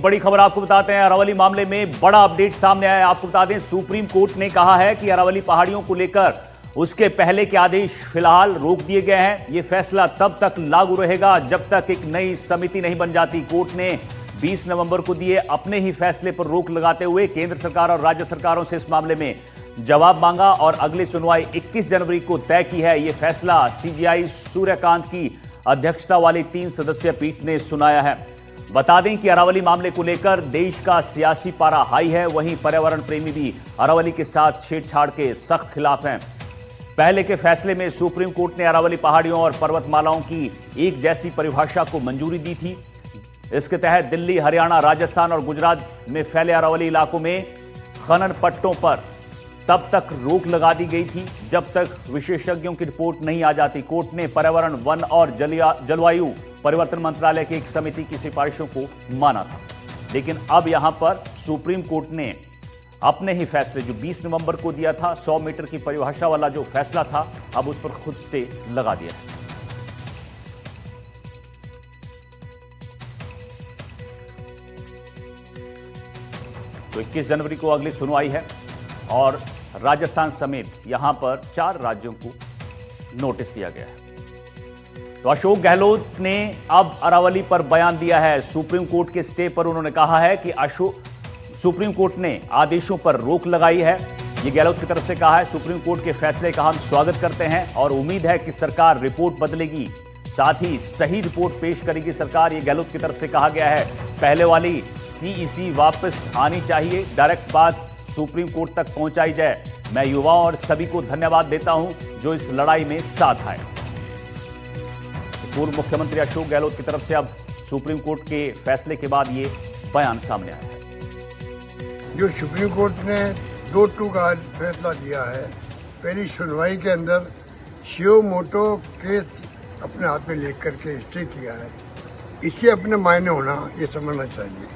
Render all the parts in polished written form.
बड़ी खबर आपको बताते हैं। अरावली मामले में बड़ा अपडेट सामने आया है। आपको बता दें, सुप्रीम कोर्ट ने कहा है कि अरावली पहाड़ियों को लेकर उसके पहले के आदेश फिलहाल रोक दिए गए हैं। यह फैसला तब तक लागू रहेगा जब तक एक नई समिति नहीं बन जाती। कोर्ट ने 20 नवंबर को दिए अपने ही फैसले पर रोक लगाते हुए केंद्र सरकार और राज्य सरकारों से इस मामले में जवाब मांगा और अगली सुनवाई 21 जनवरी को तय की है। यह फैसला सीजेआई सूर्यकांत की अध्यक्षता वाली 3 सदस्यीय पीठ ने सुनाया है। बता दें कि अरावली मामले को लेकर देश का सियासी पारा हाई है। वहीं पर्यावरण प्रेमी भी अरावली के साथ छेड़छाड़ के सख्त खिलाफ हैं। पहले के फैसले में सुप्रीम कोर्ट ने अरावली पहाड़ियों और पर्वतमालाओं की एक जैसी परिभाषा को मंजूरी दी थी। इसके तहत दिल्ली, हरियाणा, राजस्थान और गुजरात में फैले अरावली इलाकों में खनन पट्टों पर तब तक रोक लगा दी गई थी जब तक विशेषज्ञों की रिपोर्ट नहीं आ जाती। कोर्ट ने पर्यावरण, वन और जलवायु परिवर्तन मंत्रालय की एक समिति की सिफारिशों को माना था। लेकिन अब यहां पर सुप्रीम कोर्ट ने अपने ही फैसले जो 20 नवंबर को दिया था, 100 मीटर की परिभाषा वाला जो फैसला था, अब उस पर खुद से लगा दिया है। तो 21 जनवरी को अगली सुनवाई है और राजस्थान समेत यहां पर 4 राज्यों को नोटिस दिया गया है। तो अशोक गहलोत ने अब अरावली पर बयान दिया है। सुप्रीम कोर्ट के स्टे पर उन्होंने कहा है कि सुप्रीम कोर्ट ने आदेशों पर रोक लगाई है। यह गहलोत की तरफ से कहा है। सुप्रीम कोर्ट के फैसले का हम स्वागत करते हैं और उम्मीद है कि सरकार रिपोर्ट बदलेगी, साथ ही सही रिपोर्ट पेश करेगी सरकार। यह गहलोत की तरफ से कहा गया है। पहले वाली सीईसी वापस आनी चाहिए, डायरेक्ट बात सुप्रीम कोर्ट तक पहुंचाई जाए। मैं युवाओं और सभी को धन्यवाद देता हूं जो इस लड़ाई में साथ आए। पूर्व मुख्यमंत्री अशोक गहलोत की तरफ से अब सुप्रीम कोर्ट के फैसले के बाद ये बयान सामने आया है। जो सुप्रीम कोर्ट ने 2-2 का फैसला दिया है, पहली सुनवाई के अंदर शियो मोटो केस अपने हाथ में लेकर के स्टे किया है, इससे अपने मायने होना ये समझना चाहिए।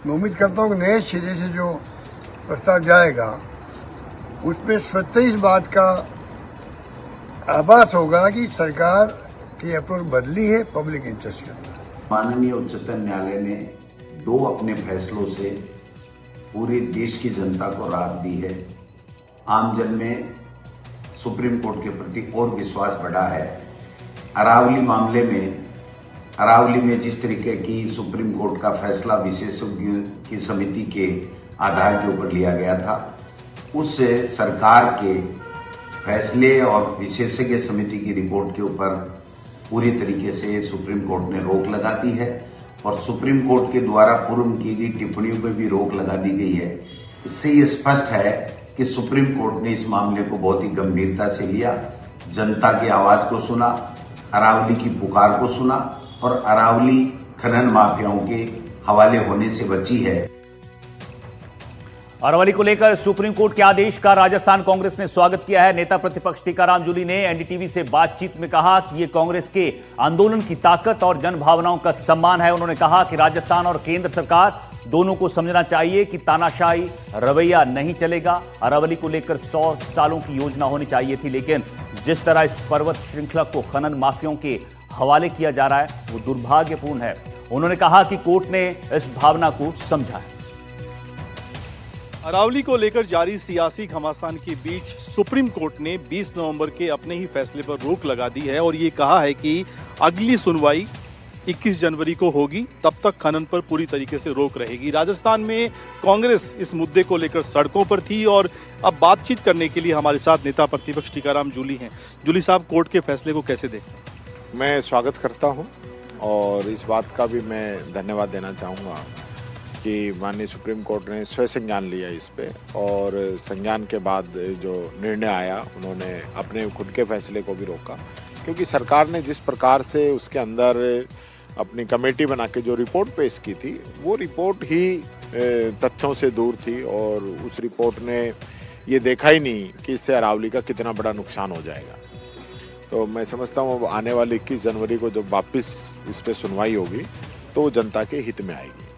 मैं उम्मीद करता हूँ कि नए सिरे से जो प्रस्ताव जाएगा उसमें स्वतः इस बात का आभास होगा कि सरकार की अप्रोच बदली है पब्लिक इंटरेस्ट के अंदर। माननीय उच्चतम न्यायालय ने 2 अपने फैसलों से पूरे देश की जनता को राहत दी है। आमजन में सुप्रीम कोर्ट के प्रति और विश्वास बढ़ा है। अरावली मामले में जिस तरीके की सुप्रीम कोर्ट का फैसला विशेषज्ञों की समिति के आधार के ऊपर लिया गया था, उससे सरकार के फैसले और विशेषज्ञ समिति की रिपोर्ट के ऊपर पूरी तरीके से सुप्रीम कोर्ट ने रोक लगा दी है और सुप्रीम कोर्ट के द्वारा पूर्व की गई टिप्पणियों पर भी रोक लगा दी गई है। इससे ये स्पष्ट है कि सुप्रीम कोर्ट ने इस मामले को बहुत ही गंभीरता से लिया, जनता की आवाज को सुना, अरावली की पुकार को सुना और अरावली खनन माफियाओं के हवाले होने से बची है। अरावली को लेकर सुप्रीम कोर्ट के आदेश का राजस्थान कांग्रेस ने स्वागत किया है। नेता प्रतिपक्ष टीकाराम जूली ने एनडीटीवी से बातचीत में कहा कि यह कांग्रेस के आंदोलन की ताकत और जनभावनाओं का सम्मान है। उन्होंने कहा कि राजस्थान और केंद्र सरकार दोनों को समझना चाहिए कि तानाशाही रवैया नहीं चलेगा। अरावली को लेकर 100 सालों की योजना होनी चाहिए थी, लेकिन जिस तरह इस पर्वत श्रृंखला को खनन माफियाओं के हवाले किया जा रहा है वो दुर्भाग्यपूर्ण है। उन्होंने कहा कि कोर्ट ने इस भावना को समझा है। अरावली को लेकर जारी सियासी घमासान के बीच सुप्रीम कोर्ट ने 20 नवंबर के अपने ही फैसले पर रोक लगा दी है और ये कहा है कि अगली सुनवाई 21 जनवरी को होगी, तब तक खनन पर पूरी तरीके से रोक रहेगी। राजस्थान में कांग्रेस इस मुद्दे को लेकर सड़कों पर थी और अब बातचीत करने के लिए हमारे साथ नेता प्रतिपक्ष टीकाराम जूली हैं। जूली साहब, कोर्ट के फैसले को कैसे देखते हैं? मैं स्वागत करता हूं और इस बात का भी मैं धन्यवाद देना चाहूँगा कि माननीय सुप्रीम कोर्ट ने स्वयं संज्ञान लिया इस पे और संज्ञान के बाद जो निर्णय आया उन्होंने अपने खुद के फैसले को भी रोका, क्योंकि सरकार ने जिस प्रकार से उसके अंदर अपनी कमेटी बना के जो रिपोर्ट पेश की थी वो रिपोर्ट ही तथ्यों से दूर थी और उस रिपोर्ट ने ये देखा ही नहीं कि इससे अरावली का कितना बड़ा नुकसान हो जाएगा। तो मैं समझता हूँ आने वाली 21 जनवरी को जब वापस इस पे सुनवाई होगी तो जनता के हित में आएगी।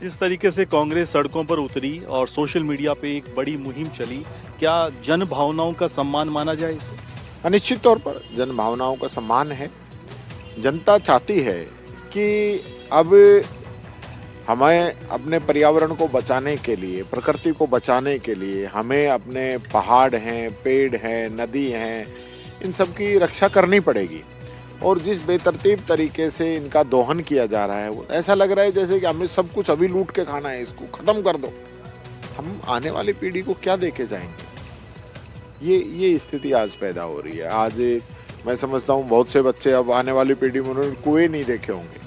जिस तरीके से कांग्रेस सड़कों पर उतरी और सोशल मीडिया पे एक बड़ी मुहिम चली, क्या जन भावनाओं का सम्मान माना जाए इसे? निश्चित तौर पर जन भावनाओं का सम्मान है। जनता चाहती है कि अब हमें अपने पर्यावरण को बचाने के लिए, प्रकृति को बचाने के लिए हमें अपने पहाड़ हैं, पेड़ हैं, नदी हैं, इन सब की रक्षा करनी पड़ेगी। और जिस बेतरतीब तरीके से इनका दोहन किया जा रहा है, वो ऐसा लग रहा है जैसे कि हमें सब कुछ अभी लूट के खाना है, इसको खत्म कर दो। हम आने वाली पीढ़ी को क्या देके जाएंगे? ये स्थिति आज पैदा हो रही है। आज मैं समझता हूँ बहुत से बच्चे अब आने वाली पीढ़ी में उन्होंने कुएं नहीं देखे होंगे।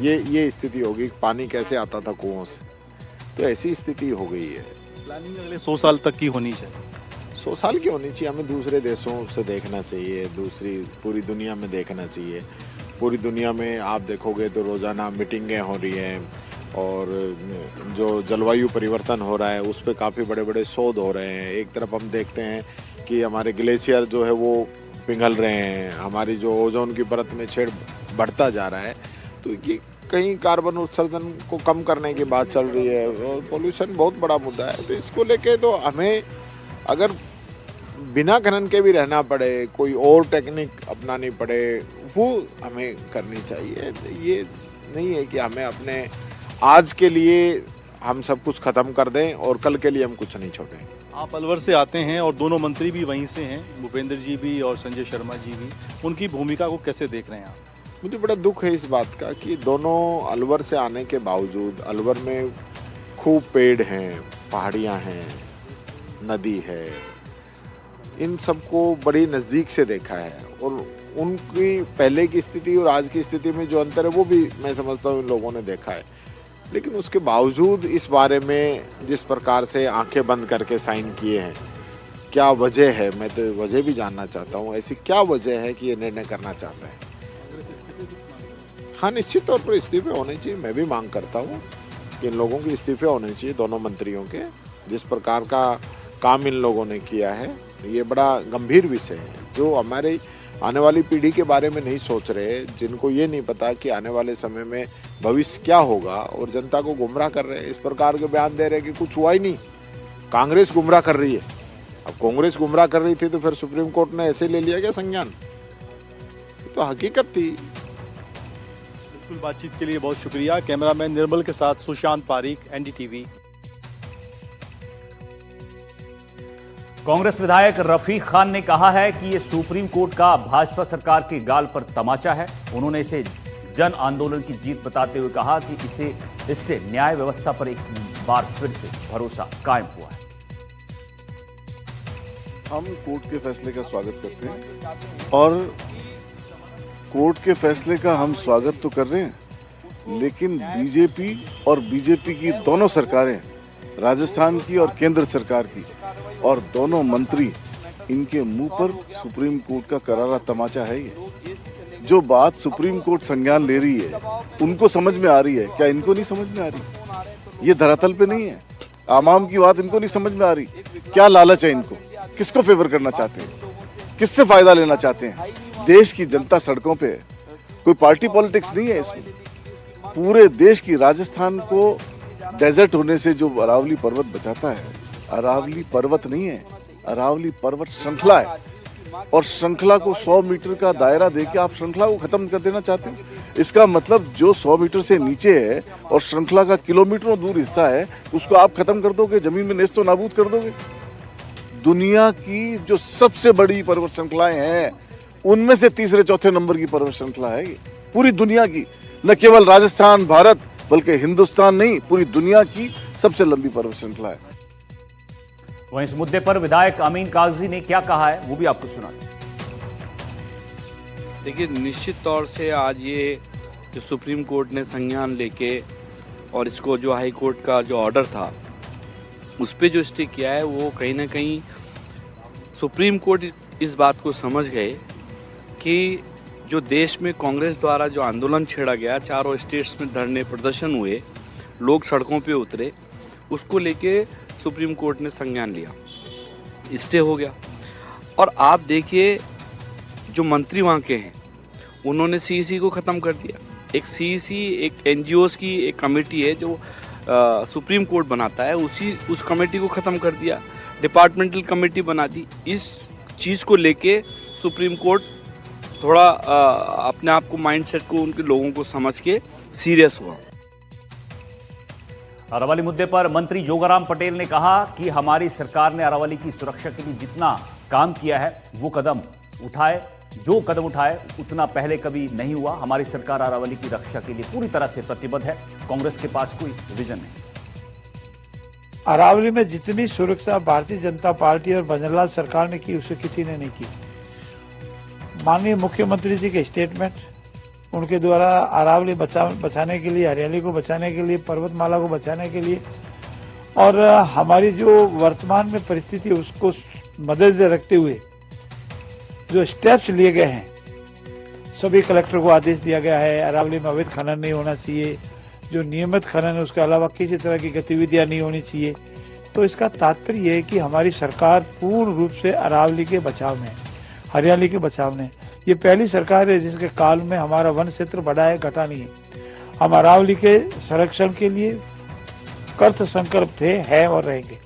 ये स्थिति होगी। पानी कैसे आता था कुओं से, तो ऐसी स्थिति हो गई है। प्लानिंग अगले 100 साल तक की होनी चाहिए। 100 साल की होनी चाहिए। हमें दूसरे देशों से देखना चाहिए, दूसरी पूरी दुनिया में देखना चाहिए। पूरी दुनिया में आप देखोगे तो रोज़ाना मीटिंगें हो रही हैं, और जो जलवायु परिवर्तन हो रहा है उस पर काफ़ी बड़े बड़े शोध हो रहे हैं। एक तरफ हम देखते हैं कि हमारे ग्लेशियर जो है वो पिघल रहे हैं, हमारी जो ओजोन की परत में छेद बढ़ता जा रहा है। तो ये कहीं कार्बन उत्सर्जन को कम करने की बात चल रही है, और पोल्यूशन बहुत बड़ा मुद्दा है। तो इसको लेके तो हमें अगर बिना खनन के भी रहना पड़े, कोई और टेक्निक अपनानी पड़े, वो हमें करनी चाहिए। ये नहीं है कि हमें अपने आज के लिए हम सब कुछ खत्म कर दें और कल के लिए हम कुछ नहीं छोड़ें। आप अलवर से आते हैं और दोनों मंत्री भी वहीं से हैं, भूपेंद्र जी भी और संजय शर्मा जी भी। उनकी भूमिका को कैसे देख रहे हैं आप? मुझे बड़ा दुख है इस बात का कि दोनों अलवर से आने के बावजूद, अलवर में खूब पेड़ हैं, पहाड़ियाँ हैं, नदी है, इन सबको बड़ी नज़दीक से देखा है। और उनकी पहले की स्थिति और आज की स्थिति में जो अंतर है वो भी मैं समझता हूँ इन लोगों ने देखा है। लेकिन उसके बावजूद इस बारे में जिस प्रकार से आंखें बंद करके साइन किए हैं, क्या वजह है? मैं तो वजह भी जानना चाहता हूँ। ऐसी क्या वजह है कि ये निर्णय करना चाहता है? हाँ, निश्चित तौर पर इस्तीफे होने चाहिए। मैं भी मांग करता हूँ कि इन लोगों के इस्तीफे होने चाहिए, दोनों मंत्रियों के। जिस प्रकार का काम इन लोगों ने किया है, ये बड़ा गंभीर विषय है। जो हमारे आने वाली पीढ़ी के बारे में नहीं सोच रहे, जिनको ये नहीं पता कि आने वाले समय में भविष्य क्या होगा, और जनता को गुमराह कर रहे हैं। इस प्रकार के बयान दे रहे हैं कि कुछ हुआ ही नहीं, कांग्रेस गुमराह कर रही है। अब कांग्रेस गुमराह कर रही थी तो फिर सुप्रीम कोर्ट ने ऐसे ले लिया क्या संज्ञान? तो हकीकत थी। बिल्कुल, बातचीत के लिए बहुत शुक्रिया। कैमरामैन निर्मल के साथ सुशांत पारीक, एनडीटीवी। कांग्रेस विधायक रफीक खान ने कहा है कि ये सुप्रीम कोर्ट का भाजपा सरकार के गाल पर तमाचा है। उन्होंने इसे जन आंदोलन की जीत बताते हुए कहा कि इससे न्याय व्यवस्था पर एक बार फिर से भरोसा कायम हुआ है। हम कोर्ट के फैसले का स्वागत करते हैं, और कोर्ट के फैसले का हम स्वागत तो कर रहे हैं, लेकिन बीजेपी और बीजेपी की दोनों सरकारें, राजस्थान की और केंद्र सरकार की, और दोनों मंत्री, इनके मुंह पर सुप्रीम कोर्ट का करारा तमाचा है। ये जो बात सुप्रीम कोर्ट संज्ञान ले रही है उनको समझ में आ रही है क्या? इनको नहीं समझ में आ रही। ये धरातल पे नहीं है। आवाम की बात इनको नहीं समझ में आ रही। क्या लालच है इनको? किसको फेवर करना चाहते हैं? किससे फायदा लेना चाहते हैं? देश की जनता सड़कों पे है, कोई पार्टी पॉलिटिक्स नहीं है इसमें। पूरे देश की, राजस्थान को डेजर्ट होने से जो अरावली पर्वत बचाता है, अरावली पर्वत नहीं है, अरावली पर्वत श्रृंखला है। और श्रृंखला को 100 मीटर का दायरा देके आप श्रृंखला को खत्म कर देना चाहते हो। इसका मतलब जो 100 मीटर से नीचे है और श्रृंखला का किलोमीटरों दूर हिस्सा है, उसको आप खत्म कर दोगे, जमीन में नेस्तो नाबूद कर दोगे। दुनिया की जो सबसे बड़ी पर्वत श्रृंखलाएं हैं, उनमें से तीसरे चौथे नंबर की पर्वत श्रृंखला है ये, पूरी दुनिया की। न केवल राजस्थान, भारत, बल्कि हिंदुस्तान नहीं, पूरी दुनिया की सबसे लंबी पर्वत श्रृंखला है। वहीं इस मुद्दे पर विधायक अमीन कागजी ने क्या कहा है वो भी आपको सुना। देखिए, निश्चित तौर से आज ये जो सुप्रीम कोर्ट ने संज्ञान लेके और इसको जो हाई कोर्ट का जो ऑर्डर था उस पे जो स्टे किया है, वो कहीं ना कहीं सुप्रीम कोर्ट इस बात को समझ गए कि जो देश में कांग्रेस द्वारा जो आंदोलन छेड़ा गया, चारों स्टेट्स में धरने प्रदर्शन हुए, लोग सड़कों पे उतरे, उसको लेके सुप्रीम कोर्ट ने संज्ञान लिया, स्टे हो गया। और आप देखिए, जो मंत्री वहाँ के हैं उन्होंने सीईसी को ख़त्म कर दिया। एक सीईसी, एक एनजीओज़ की एक कमेटी है जो सुप्रीम कोर्ट बनाता है, उस कमेटी को ख़त्म कर दिया, डिपार्टमेंटल कमेटी बना दी। इस चीज़ को लेके सुप्रीम कोर्ट थोड़ा अपने आप को, माइंडसेट को, उनके लोगों को समझ के सीरियस हुआ। अरावली मुद्दे पर मंत्री जोगाराम पटेल ने कहा कि हमारी सरकार ने अरावली की सुरक्षा के लिए जितना काम किया है वो जो कदम उठाए उतना पहले कभी नहीं हुआ। हमारी सरकार अरावली की रक्षा के लिए पूरी तरह से प्रतिबद्ध है। कांग्रेस के पास कोई विजन नहीं। अरावली में जितनी सुरक्षा भारतीय जनता पार्टी और बनरलाल सरकार ने की उसे किसी ने नहीं की। माननीय मुख्यमंत्री जी के स्टेटमेंट, उनके द्वारा अरावली बचाने के लिए, हरियाली को बचाने के लिए, पर्वतमाला को बचाने के लिए और हमारी जो वर्तमान में परिस्थिति उसको मद्देनजर रखते हुए जो स्टेप्स लिए गए हैं, सभी कलेक्टर को आदेश दिया गया है अरावली में अवैध खनन नहीं होना चाहिए, जो नियमित खनन है उसके अलावा किसी तरह की गतिविधियां नहीं होनी चाहिए। तो इसका तात्पर्य यह है कि हमारी सरकार पूर्ण रूप से अरावली के बचाव में, हरियाली के बचाव में। ये पहली सरकार है जिसके काल में हमारा वन क्षेत्र बढ़ा है, घटा नहीं है। हम अरावली के संरक्षण के लिए कृत संकल्प थे, हैं और रहेंगे।